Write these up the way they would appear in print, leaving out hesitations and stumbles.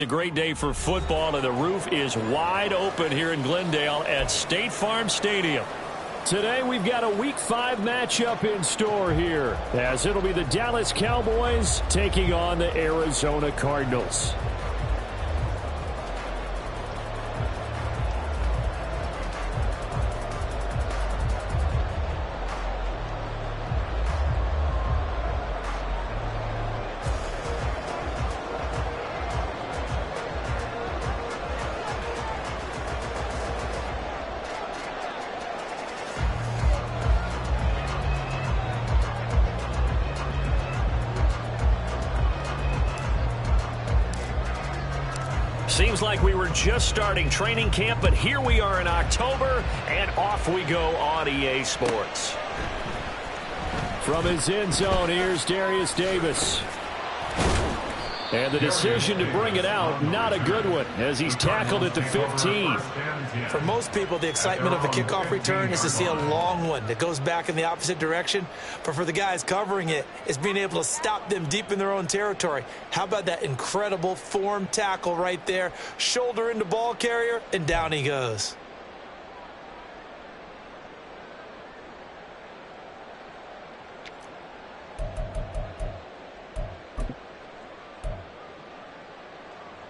A great day for football, and the roof is wide open here in Glendale at State Farm Stadium. Today we've got a Week 5 matchup in store here, as it'll be the Dallas Cowboys taking on the Arizona Cardinals. Seems like we were just starting training camp, but here we are in October, and off we go on EA Sports. From his end zone, here's Darius Davis. And the decision to bring it out, not a good one, as he's tackled at the 15. For most people, the excitement of the kickoff return is to see a long one that goes back in the opposite direction. But for the guys covering it, it's being able to stop them deep in their own territory. How about that incredible form tackle right there? Shoulder into ball carrier, and down he goes.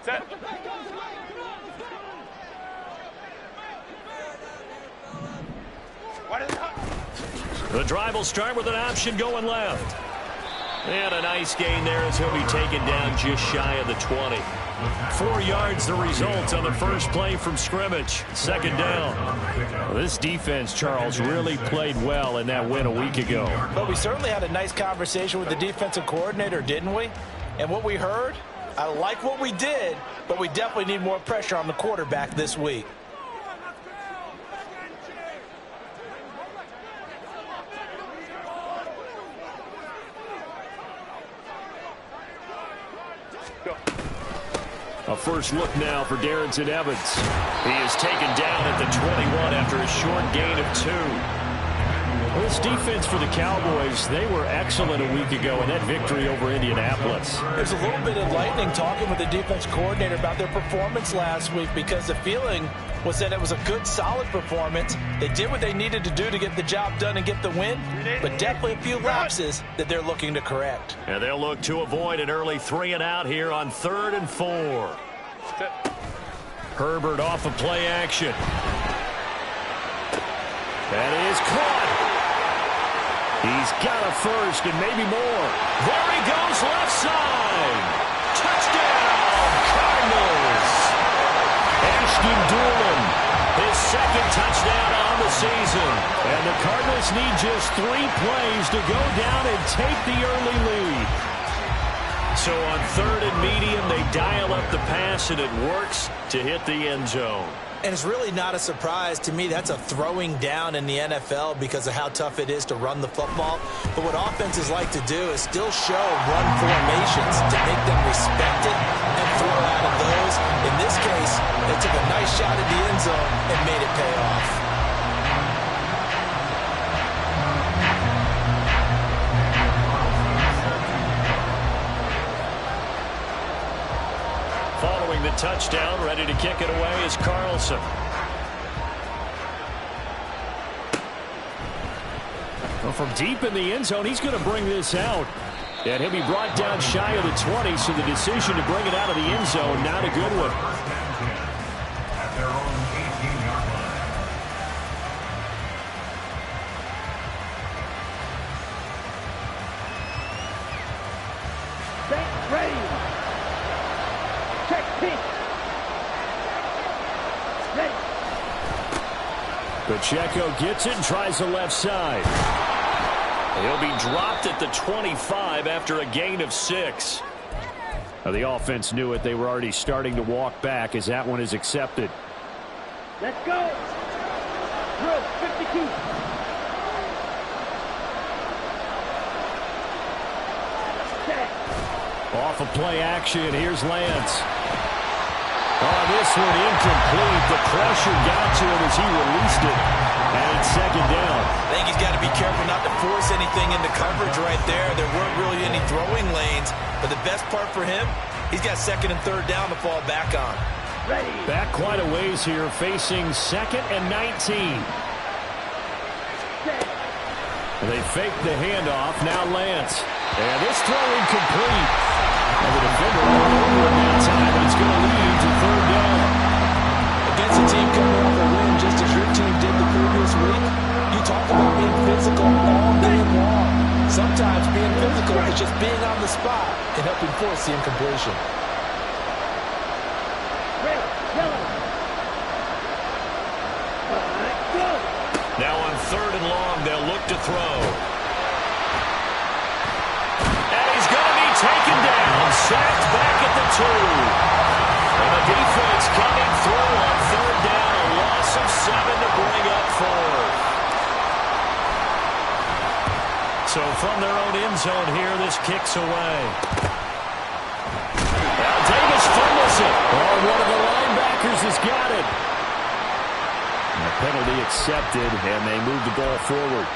Set. The drive will start with an option going left. And a nice gain there as he'll be taken down just shy of the 20. 4 yards the result on the first play from scrimmage. Second down. Well, this defense, Charles, really played well in that win a week ago. But we certainly had a nice conversation with the defensive coordinator, didn't we? And what we heard, I like what we did, but we definitely need more pressure on the quarterback this week. A first look now for Darrington Evans. He is taken down at the 21 after a short gain of 2. Well, this defense for the Cowboys, they were excellent a week ago in that victory over Indianapolis. There's a little bit of lightning talking with the defense coordinator about their performance last week, because the feeling was that it was a good, solid performance. They did what they needed to do to get the job done and get the win, but definitely a few lapses that they're looking to correct. And they'll look to avoid an early 3 and out here on 3rd and 4. Herbert off of play action. That is caught. He's got a first and maybe more. There he goes, left side. Touchdown, Cardinals. Ashton Dulin, his second touchdown on the season. And the Cardinals need just 3 plays to go down and take the early lead. So on 3rd and medium, they dial up the pass, and it works to hit the end zone. And it's really not a surprise to me. That's a throwing down in the NFL because of how tough it is to run the football. But what offenses like to do is still show run formations to make them respect it and throw out of those. In this case, they took a nice shot at the end zone and made it pay off. Following the touchdown, ready to kick it away is Carlson. Well, from deep in the end zone, he's going to bring this out. And he'll be brought down shy of the 20, so the decision to bring it out of the end zone, not a good one. At their own 18-yard line. Stay ready. Check pitch. Ready. Pacheco gets it and tries the left side. He'll be dropped at the 25 after a gain of 6. Now, the offense knew it. They were already starting to walk back as that one is accepted. Let's go. Drill 52. Off of play action, here's Lance. Oh, this one incomplete. The pressure got to him as he released it. And it's second down. I think he's got to be careful not to force anything into coverage right there. There weren't really any throwing lanes. But the best part for him, He's got second and third down to fall back on. Ready. Back quite a ways here, facing 2nd and 19. Set. They fake the handoff. Now Lance. And this throw incomplete. And the defender went over in that time, but it's going to lead to 3rd down. Against a team coming off a win just as your team did the previous week, you talk about being physical all day long. Sometimes being physical is just being on the spot and helping force the incompletion. Red. Yellow. Go. Now on 3rd and long, they'll look to throw. And he's going to be taken down, sacked back at the 2. And the defense coming through on 3rd down, a loss of 7 to bring up 4th. So from their own end zone here, this kicks away. Now Davis fumbles it. Oh, one of the linebackers has got it. And the penalty accepted, and they move the ball forward.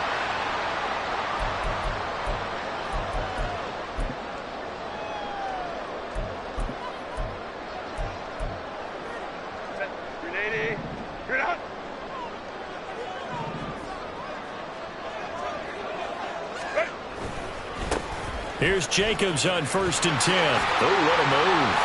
Grenade. You're out. Here's Jacobs on 1st and 10. Oh, what a move.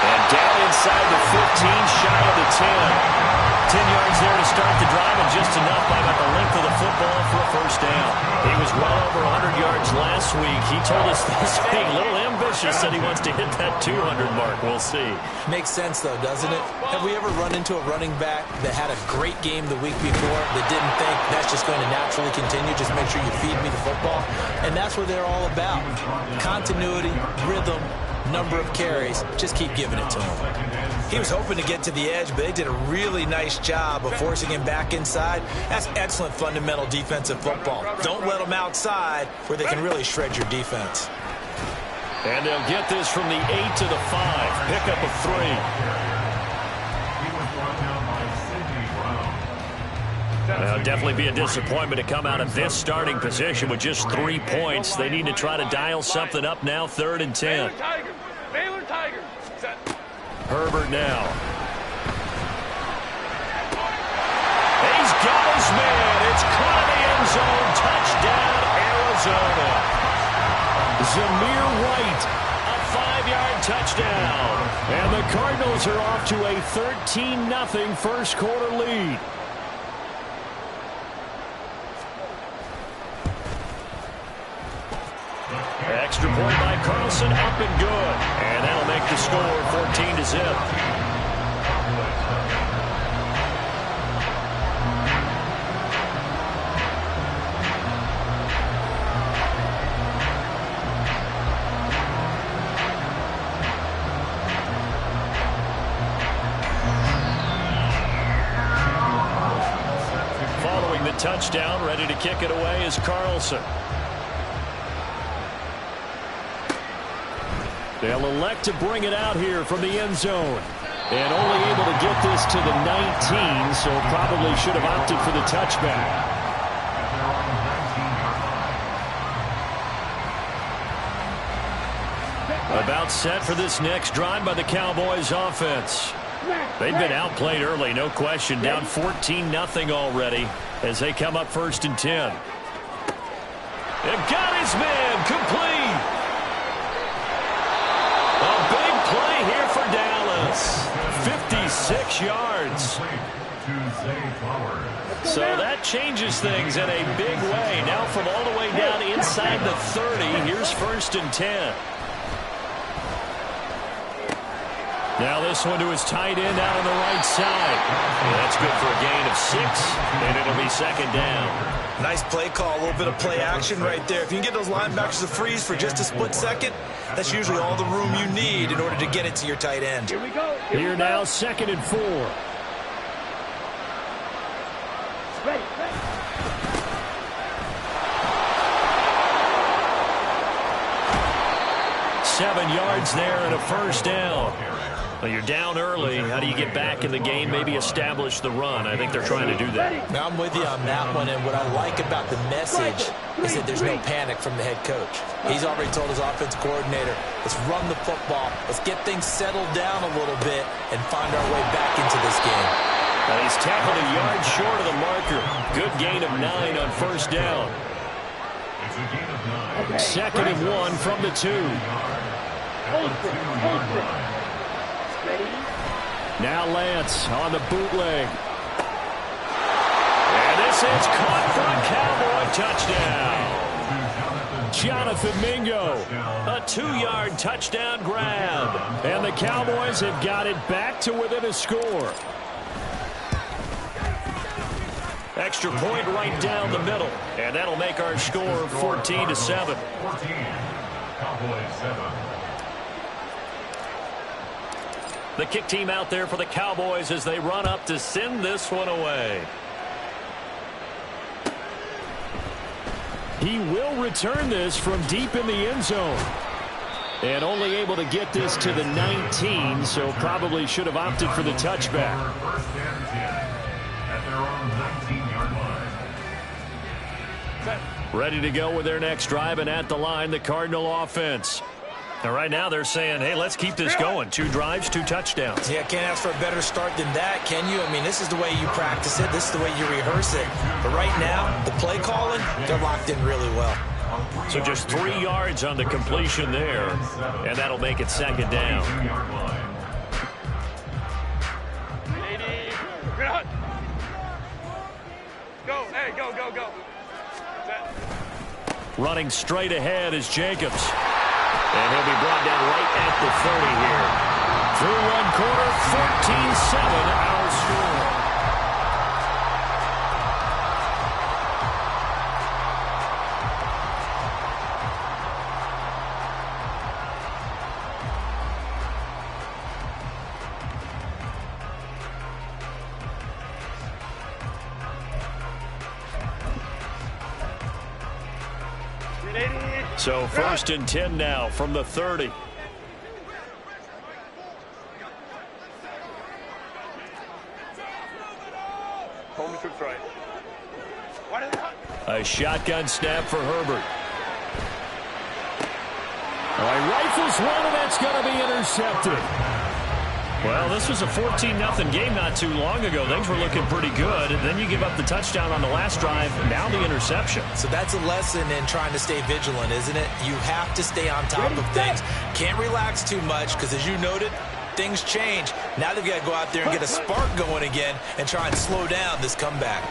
And down inside the 15, shy of the 10. 10 yards there to start the drive, and just enough by about the length of the football for a 1st down. He was well over 100 yards last week. He told us this week, a little ambitious, said he wants to hit that 200 mark. We'll see. Makes sense, though, doesn't it? Have we ever run into a running back that had a great game the week before that didn't think that's just going to naturally continue? Just make sure you feed me the football. And that's what they're all about. Continuity, rhythm, number of carries. Just keep giving it to him. He was hoping to get to the edge, but they did a really nice job of forcing him back inside. That's excellent fundamental defensive football. Don't let them outside where they can really shred your defense. And they'll get this from the 8 to the 5. Pickup of 3. He was brought down by Sidney Brown. Well, definitely be a disappointment to come out of this starting position with just 3 points. They need to try to dial something up now, 3rd and 10. Baylor Tigers. Set. Herbert now. He's got his man. It's caught in the end zone. Touchdown, Arizona. Zamir White, a 5-yard touchdown. And the Cardinals are off to a 13-0 first quarter lead. Extra point by Carlson, up and good. And that'll make the score 14-0. Following the touchdown, ready to kick it away is Carlson. They'll elect to bring it out here from the end zone. And only able to get this to the 19, so probably should have opted for the touchback. About set for this next drive by the Cowboys offense. They've been outplayed early, no question. Down 14-0 already as they come up 1st and 10. They've got his man complete. A big play here for Dallas. 56 yards. So that changes things in a big way. Now from all the way down inside the 30, here's 1st and 10. Now this one to his tight end out on the right side. That's good for a gain of 6, and it'll be 2nd down. Nice play call, a little bit of play action right there. If you can get those linebackers to freeze for just a split second, that's usually all the room you need in order to get it to your tight end. Here we go. Here now, 2nd and 4. Ready. 7 yards there and a 1st down. Well, you're down early. How do you get back in the game, maybe establish the run? I think they're trying to do that. Now, I'm with you on that one, and what I like about the message is that there's no panic from the head coach. He's already told his offensive coordinator, let's run the football, let's get things settled down a little bit, and find our way back into this game. Well, he's tackled a yard short of the marker. Good gain of 9 on first down. Second and 1 from the 2. Now Lance on the bootleg. And this is caught for a Cowboy touchdown. Jonathan Mingo, a 2-yard touchdown grab. And the Cowboys have got it back to within a score. Extra point right down the middle. And that'll make our score 14-7. Cowboys 7. The kick team out there for the Cowboys as they run up to send this one away. He will return this from deep in the end zone. And only able to get this to the 19, so probably should have opted for the touchback. First and 10 at their own 19-yard line. Ready to go with their next drive, and at the line, the Cardinal offense. And right now they're saying, hey, let's keep this going. 2 drives, 2 touchdowns. Yeah, can't ask for a better start than that, can you? I mean, this is the way you practice it. This is the way you rehearse it. But right now, the play calling, they're locked in really well. So just 3 yards on the completion there, and that'll make it second down. 2-yard line. 80. You're not. Go. Hey, go, go, go. Set. Running straight ahead is Jacobs. And he'll be brought down right at the 30 here. Through one quarter, 14-7 our score. So first and 10 now from the 30. Home troops right. A shotgun snap for Herbert. All right, rifles one, and that's going to be intercepted. Well, this was a 14-0 game not too long ago. Things were looking pretty good. And then you give up the touchdown on the last drive. Now the interception. So that's a lesson in trying to stay vigilant, isn't it? You have to stay on top of things. Can't relax too much because, as you noted, things change. Now they've got to go out there and get a spark going again and try and slow down this comeback.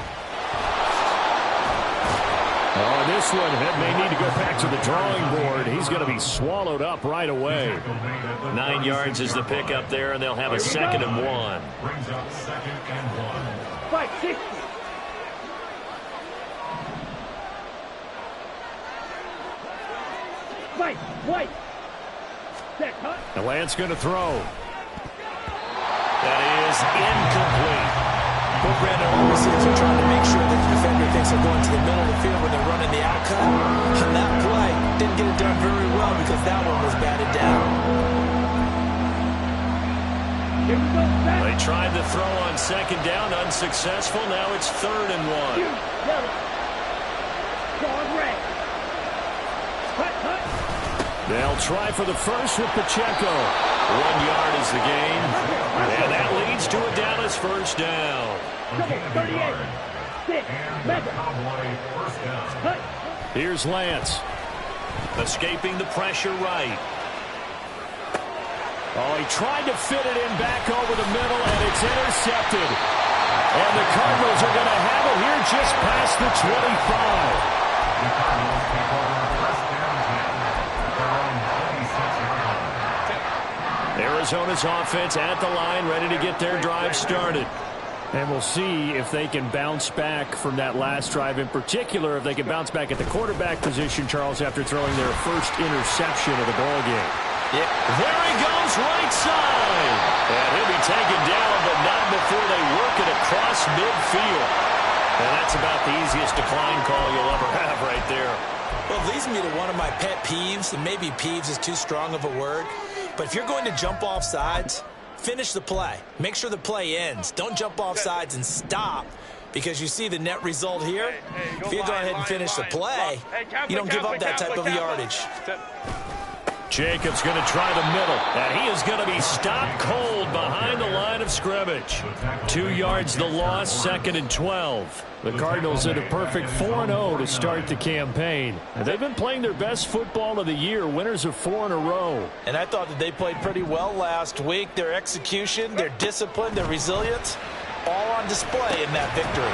Oh, this one may need to go back to the drawing board. He's going to be swallowed up right away. 9 yards is the pickup there, and they'll have a second and 1. Brings up second and 1. 560. White. Set, cut. The Lance going to throw. That is incomplete. What Brandon always says, you're trying to make sure that the defender thinks they're going to the middle of the field when they're running the outcut. On that play, didn't get it done very well because that one was batted down. Here we go. Back. They tried to throw on second down, unsuccessful. Now it's 3rd and 1. Yellow. Dog red. Cut. They'll try for the first with Pacheco. 1 yard is the gain. And that leads to a Dallas first down. Double 38. 6. Mega. First down. Cut. Here's Lance. Escaping the pressure right. Oh, he tried to fit it in back over the middle, and it's intercepted. And the Cardinals are going to have it here just past the 25. The Cardinals take over first down 10. Their own 26-yard line. Arizona's offense at the line, ready to get their drive started. And we'll see if they can bounce back from that last drive, in particular, if they can bounce back at the quarterback position, Charles, after throwing their first interception of the ballgame. Yeah. There he goes, right side. And he'll be taken down, but not before they work it across midfield. And that's about the easiest decline call you'll ever have right there. Well, it leads me to one of my pet peeves, and maybe peeves is too strong of a word, but if you're going to jump off sides, finish the play. Make sure the play ends. Don't jump off sides and stop, because you see the net result here. If you go ahead and finish the play, you don't give up that type of yardage. Jacobs going to try the middle, and he is going to be stopped cold behind the line of scrimmage. 2 yards the loss, 2nd and 12. The Cardinals had a perfect 4-0 to start the campaign. And they've been playing their best football of the year, winners of 4 in a row. And I thought that they played pretty well last week. Their execution, their discipline, their resilience, all on display in that victory.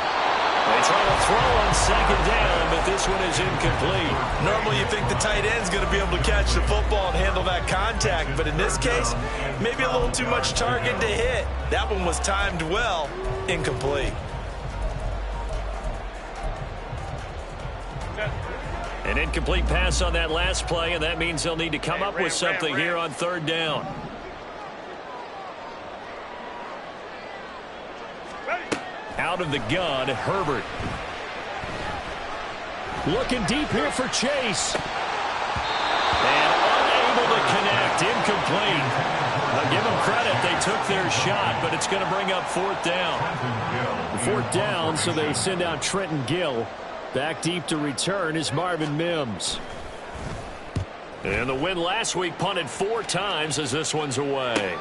They try to throw on 2nd down, but this one is incomplete. Normally you think the tight end's going to be able to catch the football and handle that contact, but in this case, maybe a little too much target to hit. That one was timed well, incomplete. An incomplete pass on that last play, and that means they'll need to come up with something here on 3rd down. Out of the gun, Herbert. Looking deep here for Chase. And unable to connect. Incomplete. I'll give them credit. They took their shot, but it's going to bring up 4th down. 4th down, so they send out Trenton Gill. Back deep to return is Marvin Mims. And the win last week punted 4 times as this one's away.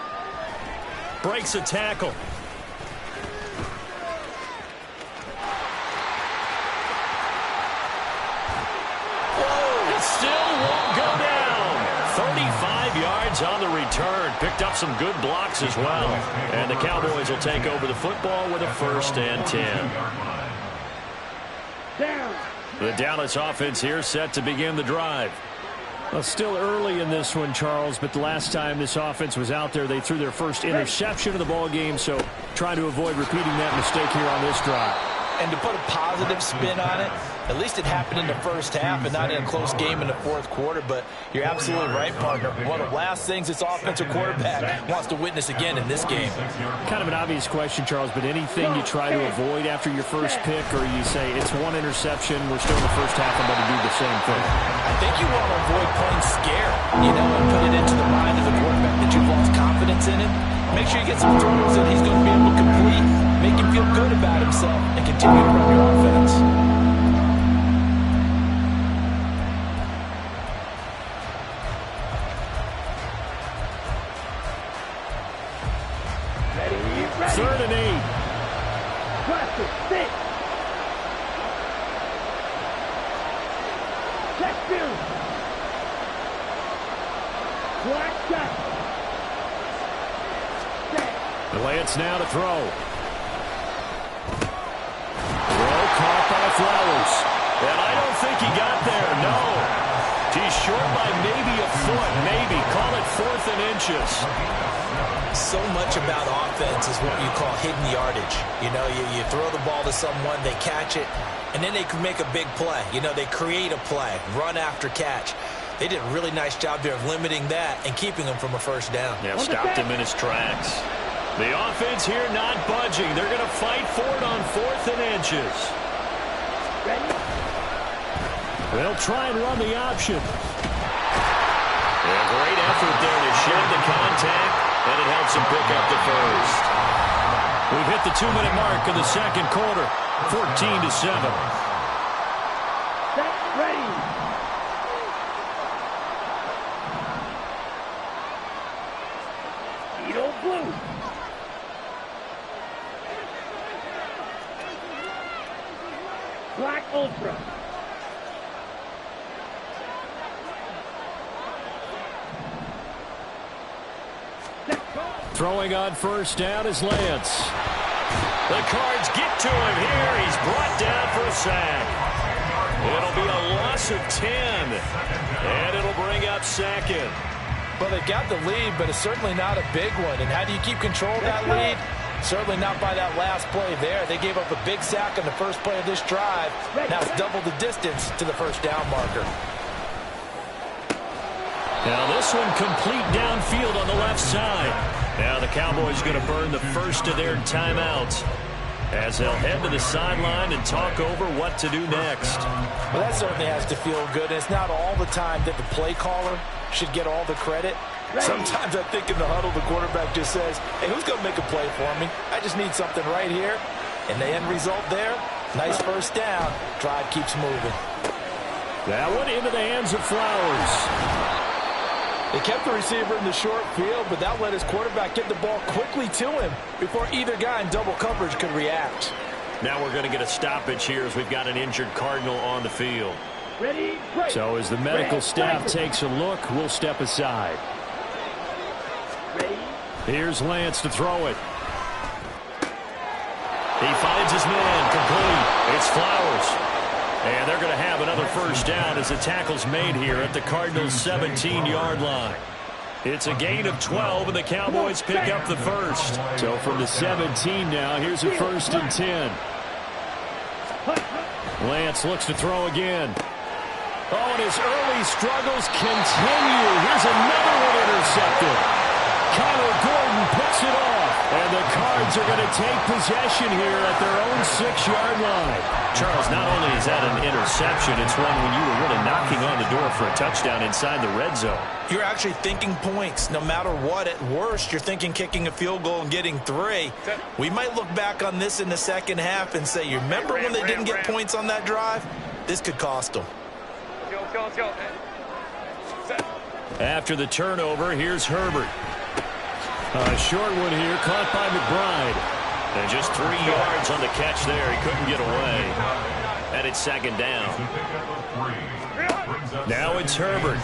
Breaks a tackle. Still won't go down. 35 yards on the return. Picked up some good blocks as well. And the Cowboys will take over the football with a 1st and 10. Down. The Dallas offense here set to begin the drive. Well, still early in this one, Charles, but the last time this offense was out there, they threw their first interception of the ball game, so trying to avoid repeating that mistake here on this drive. And to put a positive spin on it, at least it happened in the first half and not in a close game in the 4th quarter. But you're absolutely right, partner. One of the last things this offensive quarterback wants to witness again in this game. Kind of an obvious question, Charles, but anything you try to avoid after your first pick, or you say it's 1 interception, we're still in the first half, I'm going to do the same thing? I think you want to avoid playing scared, and put it into the mind of the quarterback that you've lost confidence in him. Make sure you get some throws that he's going to be able to complete, make him feel good about himself, and continue to run your offense. Ready. 3rd and 8. Cluster, 6. Check 2. Black shot. Lance now to throw. Throw caught by Flowers. And I don't think he got there, no. He's short by maybe a foot, maybe. Call it 4th and inches. So much about offense is what you call hidden yardage. You throw the ball to someone, they catch it, and then they can make a big play. They create a play, run after catch. They did a really nice job there of limiting that and keeping him from a 1st down. Yeah, stopped him in his tracks. The offense here not budging. They're going to fight for it on 4th and inches. Ready. They'll try and run the option. A great effort there to shed the contact, and it helps him pick up the 1st. We've hit the 2-minute mark of the 2nd quarter, 14-7. Set. Ready. Edo blue. Black Ultra. Throwing on 1st down is Lance. The Cards get to him here. He's brought down for a sack. It'll be a loss of 10, and it'll bring up 2nd. Well, they've got the lead, but it's certainly not a big one. And how do you keep control of that lead? Certainly not by that last play there. They gave up a big sack on the first play of this drive. Now it's double the distance to the 1st down marker. Now this one complete downfield on the left side. Now the Cowboys going to burn the 1st of their timeouts as they'll head to the sideline and talk over what to do next. Well, that certainly has to feel good. And it's not all the time that the play caller should get all the credit. Sometimes I think in the huddle, the quarterback just says, hey, who's going to make a play for me? I just need something right here. And the end result there, nice first down. Drive keeps moving. That one into the hands of Flowers. They kept the receiver in the short field, but that let his quarterback get the ball quickly to him before either guy in double coverage could react. Now we're going to get a stoppage here as we've got an injured Cardinal on the field. Ready, so as the medical staff takes a look, we'll step aside. Here's Lance to throw it. He finds his man, complete. It's Flowers. And they're going to have another first down as the tackle's made here at the Cardinals' 17-yard line. It's a gain of 12, and the Cowboys pick up the first. So from the 17 now, here's a 1st and 10. Lance looks to throw again. Oh, and his early struggles continue. Here's another one intercepted. Kyler Gordon picks it off. And the Cards are going to take possession here at their own 6-yard line. Charles, not only is that an interception, it's one when you were really knocking on the door for a touchdown inside the red zone. You're actually thinking points. No matter what, at worst, you're thinking kicking a field goal and getting 3. We might look back on this in the second half and say, you remember when they didn't get points on that drive? This could cost them. After the turnover, here's Herbert. A short one here, caught by McBride. And just 3 yards on the catch there. He couldn't get away. And it's 2nd down. Now it's Herbert.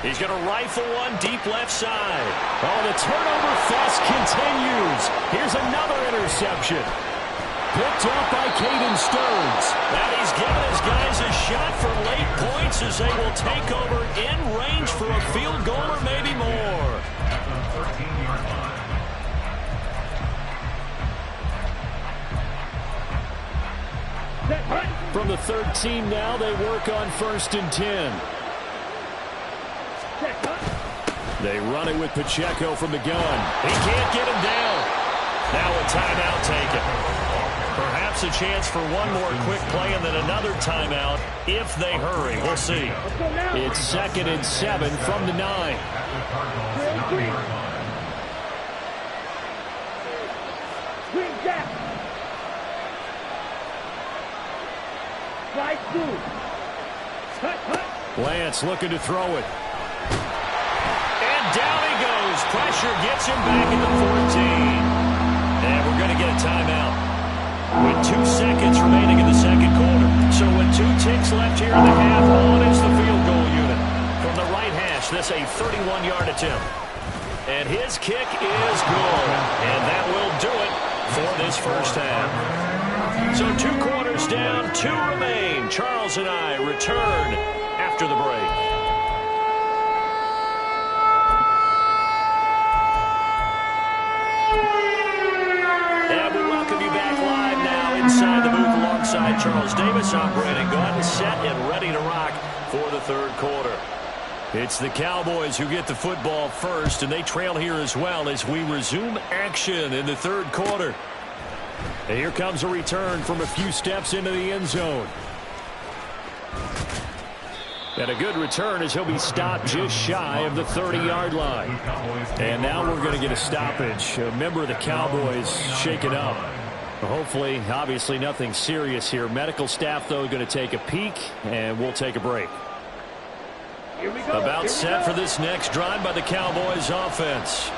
He's going to rifle one deep left side. Oh, the turnover fest continues. Here's another interception. Picked up by Caden Stearns. And he's given his guys a shot for late points as they will take over in range for a field goal or maybe more. From the 13 now, they work on 1st and 10. They run it with Pacheco from the gun. He can't get him down. Now a timeout taken. Perhaps a chance for one more quick play and then another timeout if they hurry. We'll see. It's 2nd and 7 from the 9. Lance looking to throw it. And down he goes. Pressure gets him back at the 14. And we're going to get a timeout with 2 seconds remaining in the second quarter. So with 2 ticks left here in the half, on is the field goal unit. From the right hash, this a 31-yard attempt. And his kick is good. And that will do it for this first half. So 2 quarters down, 2 remain. Charles and I return after the break. And we welcome you back live now inside the booth alongside Charles Davis. I'm Brandon Gaudin, set and ready to rock for the third quarter. It's the Cowboys who get the football first, and they trail here as well as we resume action in the third quarter. And here comes a return from a few steps into the end zone. And a good return as he'll be stopped just shy of the 30-yard line. And now we're going to get a stoppage. A member of the Cowboys shaken up. Hopefully, obviously nothing serious here. Medical staff, though, going to take a peek, and we'll take a break. About set for this next drive by the Cowboys offense.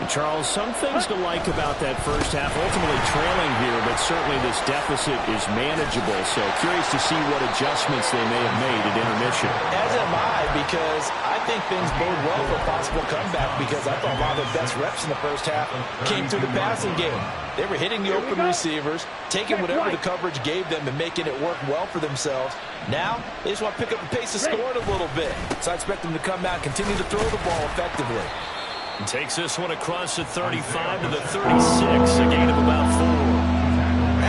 And Charles, some things to like about that first half. Ultimately trailing here, but certainly this deficit is manageable. So curious to see what adjustments they may have made at intermission. As am I, because I think things bode well for a possible comeback, because I thought a lot of their best reps in the first half came through the passing game. They were hitting the open receivers, taking whatever the coverage gave them and making it work well for themselves. Now, they just want to pick up the pace of scoring a little bit. So I expect them to come out and continue to throw the ball effectively. And takes this one across the 35 to the 36, a gain of about 4. I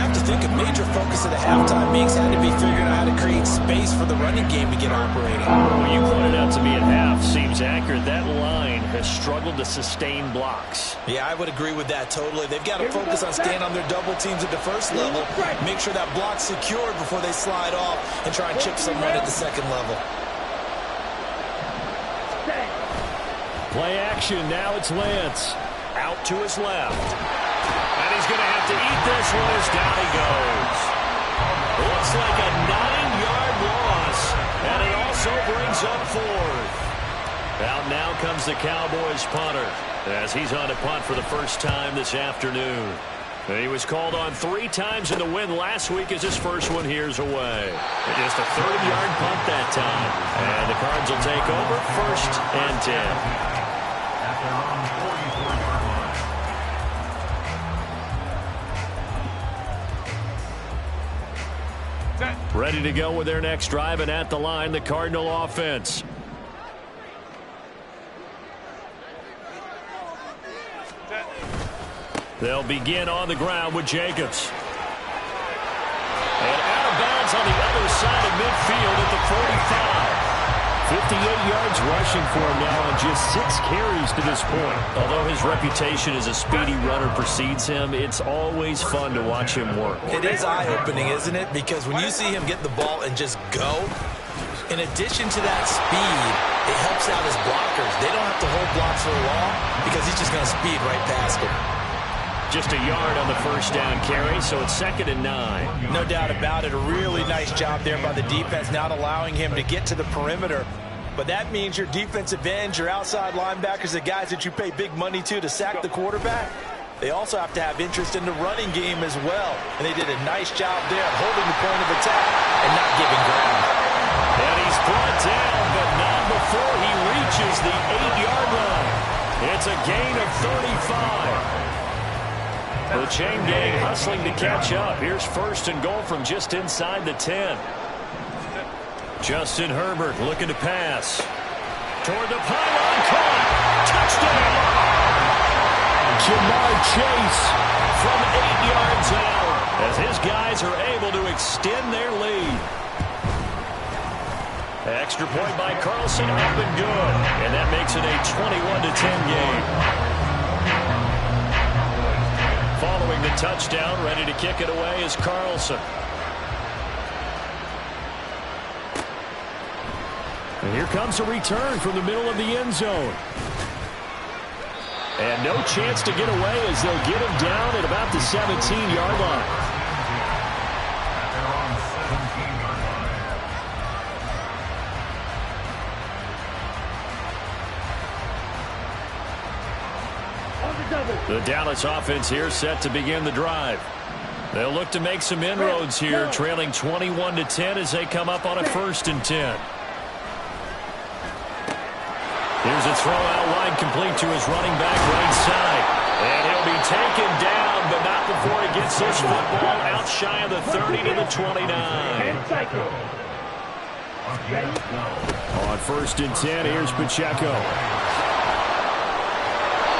have to think a major focus of the halftime meetings had to be figuring out how to create space for the running game to get operating. Well, you pointed out to me at half, seems accurate. That line has struggled to sustain blocks. Yeah, I would agree with that totally. They've got to focus on staying on their double teams at the first level, make sure that block's secured before they slide off and try and chip someone at the second level. Play action. Now it's Lance. Out to his left. And he's going to have to eat this one as down he goes. Looks like a 9-yard loss. And it also brings up 4th. Out now comes the Cowboys punter as he's on to punt for the first time this afternoon. And he was called on 3 times in the win last week as his first one here's away. And just a 30-yard punt that time. And the Cards will take over 1st and 10. Ready to go with their next drive, and at the line, the Cardinal offense. They'll begin on the ground with Jacobs. And out of bounds on the other side of midfield at the 45. 58 yards rushing for him now on just 6 carries to this point. Although his reputation as a speedy runner precedes him, it's always fun to watch him work. It is eye-opening, isn't it? Because when you see him get the ball and just go, in addition to that speed, it helps out his blockers. They don't have to hold blocks for long because he's just going to speed right past them. Just a yard on the first down carry, so it's 2nd and 9. No doubt about it. A really nice job there by the defense, not allowing him to get to the perimeter. But that means your defensive ends, your outside linebackers, the guys that you pay big money to sack the quarterback, they also have to have interest in the running game as well. And they did a nice job there holding the point of attack and not giving ground. And he's brought down, but not before he reaches the 8-yard line. It's a gain of 35. The chain gang hustling to catch up. Here's 1st and goal from just inside the 10. Justin Herbert looking to pass. Toward the pylon, caught. Touchdown! Jamar Chase from 8 yards out as his guys are able to extend their lead. Extra point by Carlson, up and good. And that makes it a 21-10 game. Following the touchdown, ready to kick it away is Carlson. And here comes a return from the middle of the end zone. And no chance to get away as they'll get him down at about the 17-yard line. The Dallas offense here set to begin the drive. They'll look to make some inroads here, trailing 21-10 as they come up on a 1st and 10. Here's a throw out wide complete to his running back right side. And he'll be taken down, but not before he gets this football out shy of the 30 to the 29. On 1st and 10, here's Pacheco.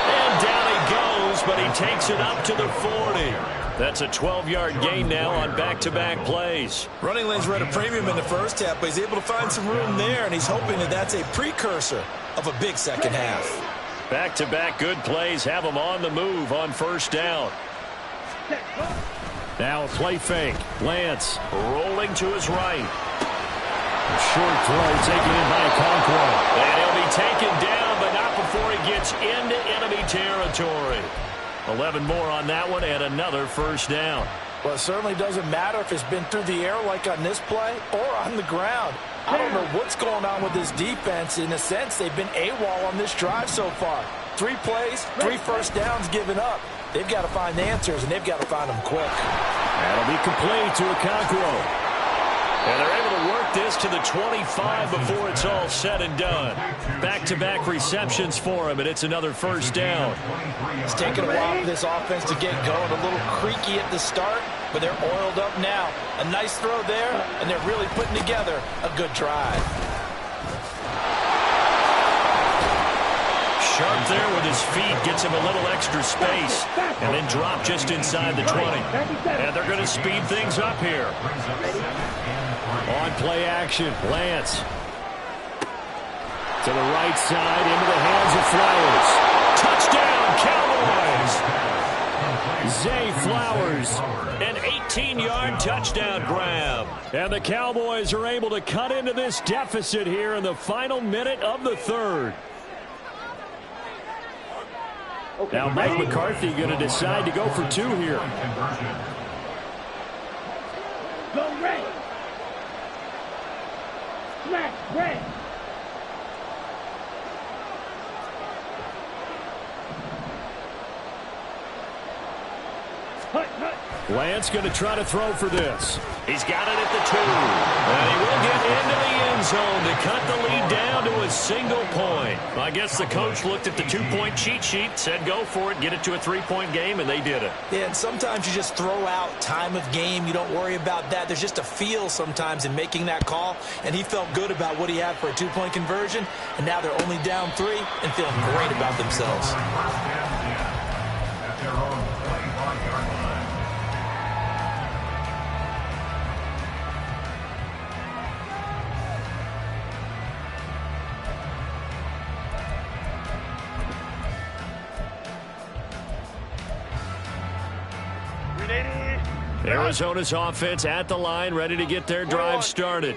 And down he goes, but he takes it up to the 40. That's a 12-yard gain now on back-to-back plays. Running lanes were at a premium in the first half, but he's able to find some room there, and he's hoping that that's a precursor of a big second half. Back-to-back good plays have him on the move on 1st down. Now a play fake. Lance rolling to his right. A short throw taken in by Conquo. And he'll be taken down, but not before he gets into enemy territory. 11 more on that one and another 1st down. Well, it certainly doesn't matter if it's been through the air like on this play or on the ground. I don't know what's going on with this defense. In a sense, they've been AWOL on this drive so far. 3 plays, 3 first downs given up. They've got to find answers, and they've got to find them quick. That'll be complete to Okonkwo. And they're able to work this to the 25 before it's all said and done. Back-to-back receptions for him, and it's another 1st down. It's taken a while for this offense to get going. A little creaky at the start, but they're oiled up now. A nice throw there, and they're really putting together a good drive. Sharp there with his feet, gets him a little extra space, and then drop just inside the 20. And they're going to speed things up here. On play action, Lance. To the right side, into the hands of Flowers. Touchdown, Cowboys! Zay Flowers, an 18-yard touchdown grab. And the Cowboys are able to cut into this deficit here in the final minute of the 3rd. Okay, Now Mike ready? McCarthy going to decide to go for 2 here. Conversion. Go red. Smash red. Hut, hut. Lance going to try to throw for this. He's got it at the 2. And he will get into the end zone to cut the lead down to a single point. I guess the coach looked at the 2-point cheat sheet, said go for it, get it to a 3-point game, and they did it. Yeah, and sometimes you just throw out time of game. You don't worry about that. There's just a feel sometimes in making that call, and he felt good about what he had for a 2-point conversion, and now they're only down 3 and feeling great about themselves. First and 10 at their own 25-yard line. Arizona's offense at the line, ready to get their drive started.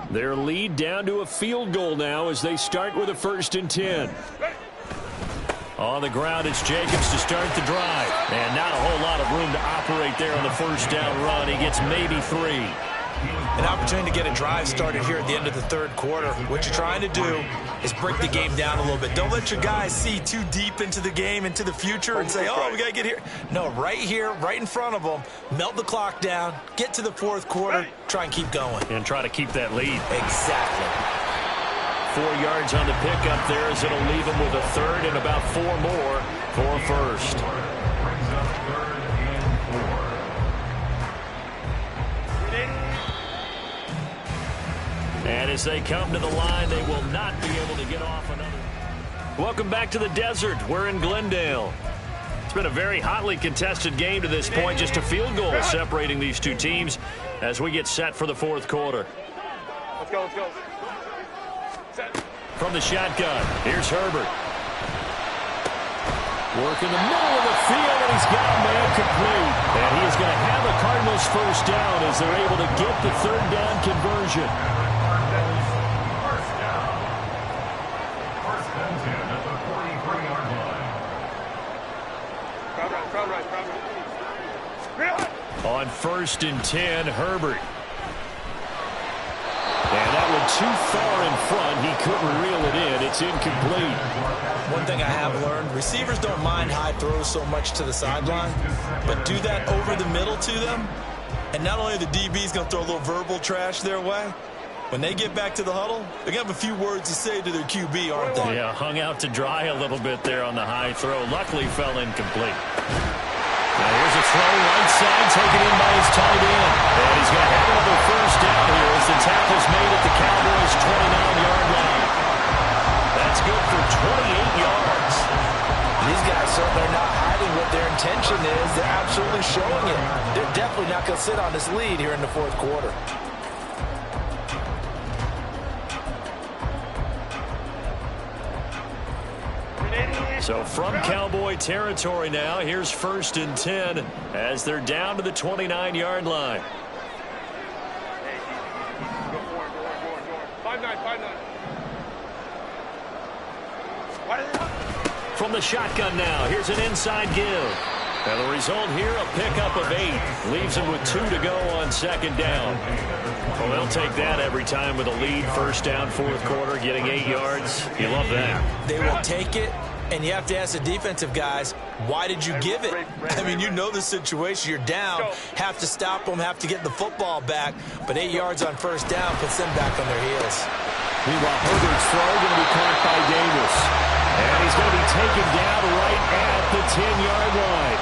Their lead down to a field goal now as they start with a 1st and 10. On the ground, it's Jacobs to start the drive. And not a whole lot of room to operate there on the 1st down run. He gets maybe 3. An opportunity to get a drive started here at the end of the 3rd quarter. What you're trying to do is break the game down a little bit. Don't let your guys see too deep into the game, into the future, and say, oh, we got to get here. No, right here, right in front of them, melt the clock down, get to the 4th quarter, try and keep going. And try to keep that lead. Exactly. 4 yards on the pickup there as it'll leave him with a 3rd and about 4 more for a 1st. Brings up 3rd and 4. And as they come to the line, they will not be able to get off another. Welcome back to the desert. We're in Glendale. It's been a very hotly contested game to this point. Just a field goal separating these two teams as we get set for the 4th quarter. Let's go, let's go. Set. From the shotgun, here's Herbert. Work in the middle of the field, and he's got a man complete. And he is going to have the Cardinals 1st down as they're able to get the 3rd down conversion. First down. 1st and 10 at the 43-yard line. Crowd right. On 1st and 10, Herbert. And that one too far in front. He couldn't reel it in. It's incomplete. One thing I have learned, receivers don't mind high throws so much to the sideline, but do that over the middle to them, and not only are the DBs going to throw a little verbal trash their way, when they get back to the huddle, they're going to have a few words to say to their QB, aren't they? Yeah, hung out to dry a little bit there on the high throw. Luckily fell incomplete. Now here's a throw right side, taken in by his tight end. And he's going to have another 1st down here as the tackle's made at the Cowboys' 29-yard line. That's good for 28 yards. These guys certainly are not hiding what their intention is. They're absolutely showing it. They're definitely not going to sit on this lead here in the 4th quarter. So from Cowboy territory now, here's 1st and 10 as they're down to the 29-yard line. Go forward. 5-9. From the shotgun now, here's an inside give. And the result here, a pickup of 8. Leaves him with 2 to go on 2nd down. Well, they'll take that every time with a lead. 1st down, 4th quarter, getting 8 yards. You love that. They will take it, and you have to ask the defensive guys, why did you give it? I mean, you know the situation. You're down, have to stop them, have to get the football back, but 8 yards on 1st down puts them back on their heels. Meanwhile, Herbert's throw going to be caught by Davis. And he's going to be taken down right at the 10-yard line.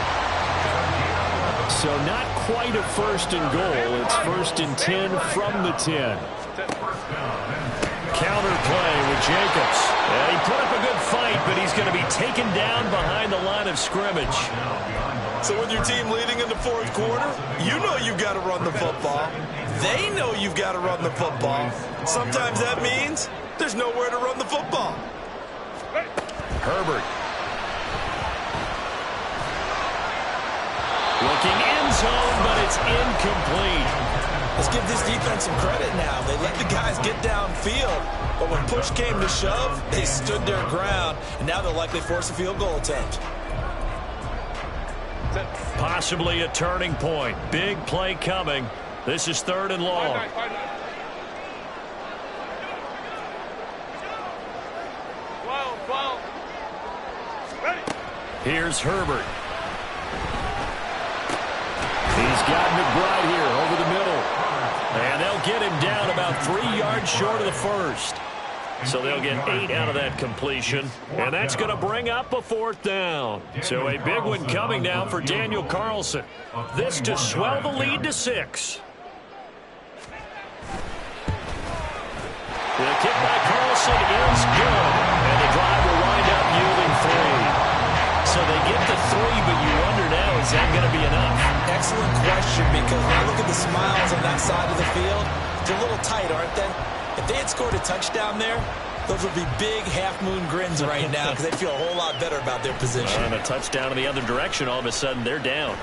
So not quite a 1st and goal. It's 1st and 10 from the 10. Counter play with Jacobs. He put up a good fight, but he's going to be taken down behind the line of scrimmage. So with your team leading in the 4th quarter, you know you've got to run the football. They know you've got to run the football. Sometimes that means there's nowhere to run the football. Herbert. Looking end zone, but it's incomplete. Let's give this defense some credit now. They let the guys get downfield, but when push came to shove, they stood their ground, and now they'll likely force a field goal attempt. Possibly a turning point. Big play coming. This is 3rd and long. Here's Herbert. He's got McBride here over the middle. And they'll get him down about 3 yards short of the first. So they'll get 8 out of that completion. And that's going to bring up a 4th down. So a big one coming now for Daniel Carlson. This to swell the lead to 6. The kick by Carlson is good. And the drive will wind up yielding 3. So they get to 3, but you wonder now, is that going to be enough? Excellent question, because when I look at the smiles on that side of the field, they're a little tight, aren't they? If they had scored a touchdown there, those would be big half-moon grins right now because they feel a whole lot better about their position. And a touchdown in the other direction, all of a sudden they're down.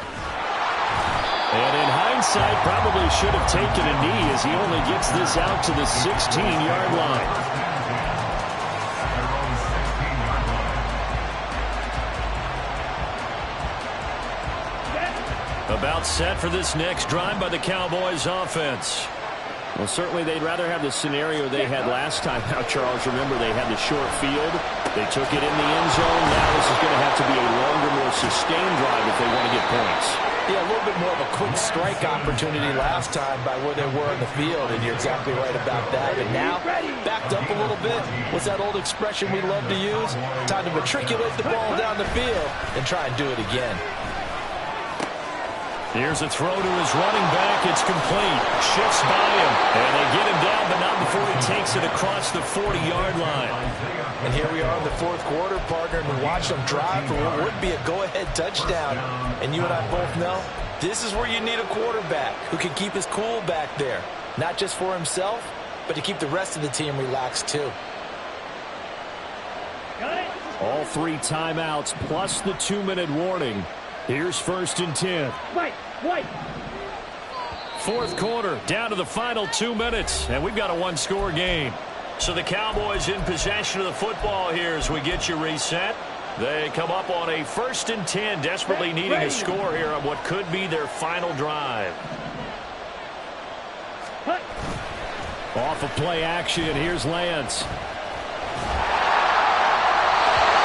And in hindsight, probably should have taken a knee as he only gets this out to the 16-yard line. About set for this next drive by the Cowboys offense. Well, certainly they'd rather have the scenario they had last time. Now, Charles, remember they had the short field. They took it in the end zone. Now this is going to have to be a longer, more sustained drive if they want to get points. Yeah, a little bit more of a quick strike opportunity last time by where they were in the field, and you're exactly right about that. And now, backed up a little bit. What's that old expression we love to use? Time to matriculate the ball down the field and try and do it again. Here's a throw to his running back. It's complete. Shifts by him. And they get him down, but not before he takes it across the 40-yard line. And here we are in the 4th quarter, partner, and watch them drive for what would be a go-ahead touchdown. And you and I both know this is where you need a quarterback who can keep his cool back there. Not just for himself, but to keep the rest of the team relaxed too. All 3 timeouts plus the 2-minute warning. Here's 1st and 10. Wait. 4th quarter, down to the final 2 minutes, and we've got a 1-score game. So the Cowboys in possession of the football here as we get you reset. They come up on a 1st and 10, desperately needing a score here on what could be their final drive. Off of play action, here's Lance.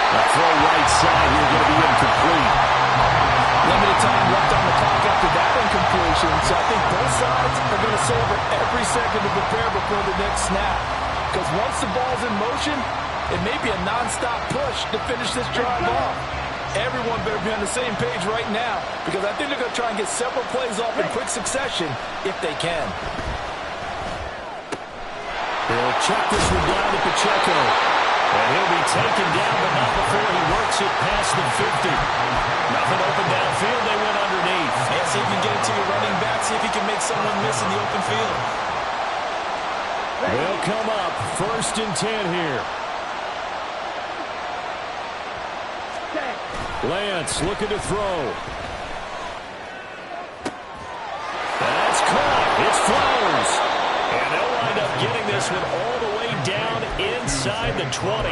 A throw right side here, going to be incomplete. Limited time left on the clock after that incompletion, so I think both sides are going to savor every second to prepare before the next snap. Because once the ball's in motion, it may be a non-stop push to finish this drive off. Everyone better be on the same page right now, because I think they're going to try and get several plays off in quick succession if they can. He'll check this one down to Pacheco. And he'll be taken down, but not before he works it past the 50. Nothing open downfield. They went underneath. And see if you can get it to your running back. See if you can make someone miss in the open field. They'll come up 1st and 10 here. Lance looking to throw. That's caught. It's flows. And they'll wind up getting this one all the way down inside the 20. A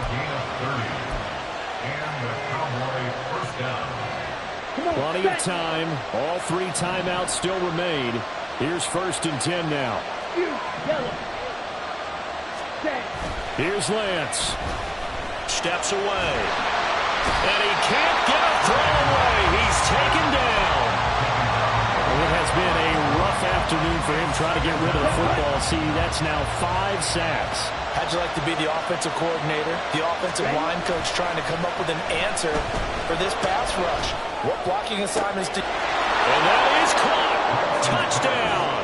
gain of 30. And the Cowboy 1st down. Plenty of time. All 3 timeouts still remain. Here's 1st and 10 now. Here's Lance. Steps away. And he can't get a throw away. He's taken down. It has been a rough afternoon for him trying to get rid of the football. See, that's now 5 sacks. How'd you like to be the offensive coordinator, the offensive line coach trying to come up with an answer for this pass rush? What blocking assignments do... And that is caught. Touchdown.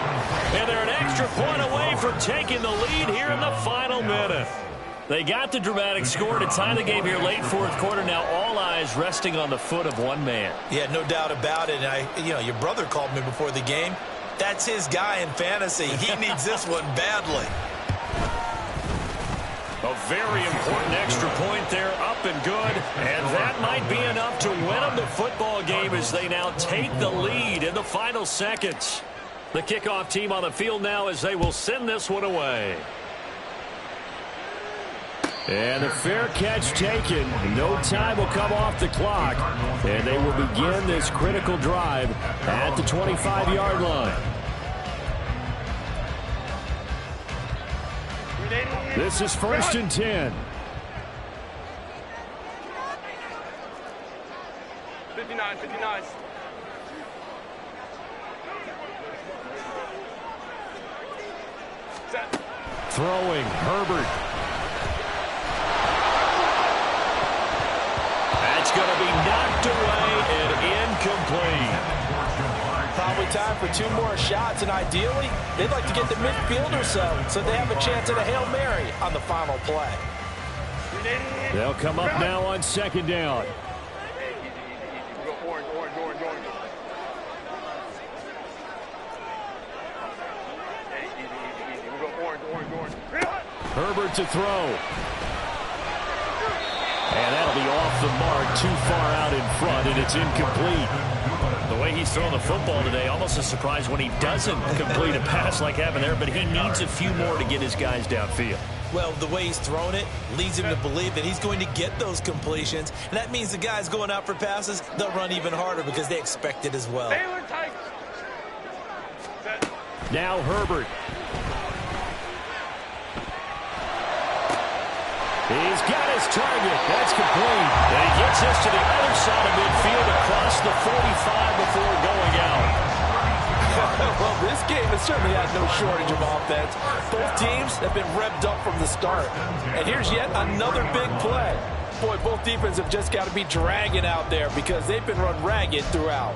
And they're an extra point away from taking the lead here in the final minute. They got the dramatic score to tie the game here late 4th quarter. Now all eyes resting on the foot of one man. Yeah, no doubt about it. And your brother called me before the game. That's his guy in fantasy. He needs this one badly. A very important extra point there, up and good. And that might be enough to win them the football game as they now take the lead in the final seconds. The kickoff team on the field now as they will send this one away. And the fair catch taken. No time will come off the clock. And they will begin this critical drive at the 25-yard line. This is 1st and 10. 59. Set. Throwing, Herbert. That's going to be knocked away and incomplete. Probably time for 2 more shots, and ideally, they'd like to get the midfield or so they have a chance at a Hail Mary on the final play. They'll come up now on 2nd down. Go orange. Easy. We'll go orange. Herbert to throw. And that'll be off the mark, too far out in front, and it's incomplete. The way he's throwing the football today, almost a surprise when he doesn't complete a pass like having there, but he needs a few more to get his guys downfield. Well, the way he's thrown it leads him to believe that he's going to get those completions, and that means the guys going out for passes, they'll run even harder because they expect it as well. Taylor tight. Set. Now Herbert. He's got his target. That's complete. And he gets this to the other side of midfield across the 45 before going out. Well, this game has certainly had no shortage of offense. Both teams have been revved up from the start. And here's yet another big play. Boy, both defenses have just got to be dragging out there because they've been run ragged throughout.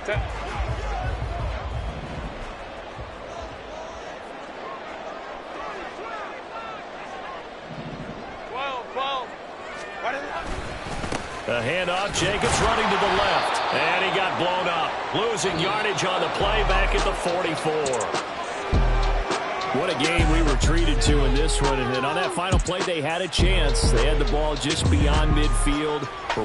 Set. A handoff, Jacobs running to the left. And he got blown up. Losing yardage on the play back at the 44. What a game we were treated to in this one. And on that final play, they had a chance. They had the ball just beyond midfield for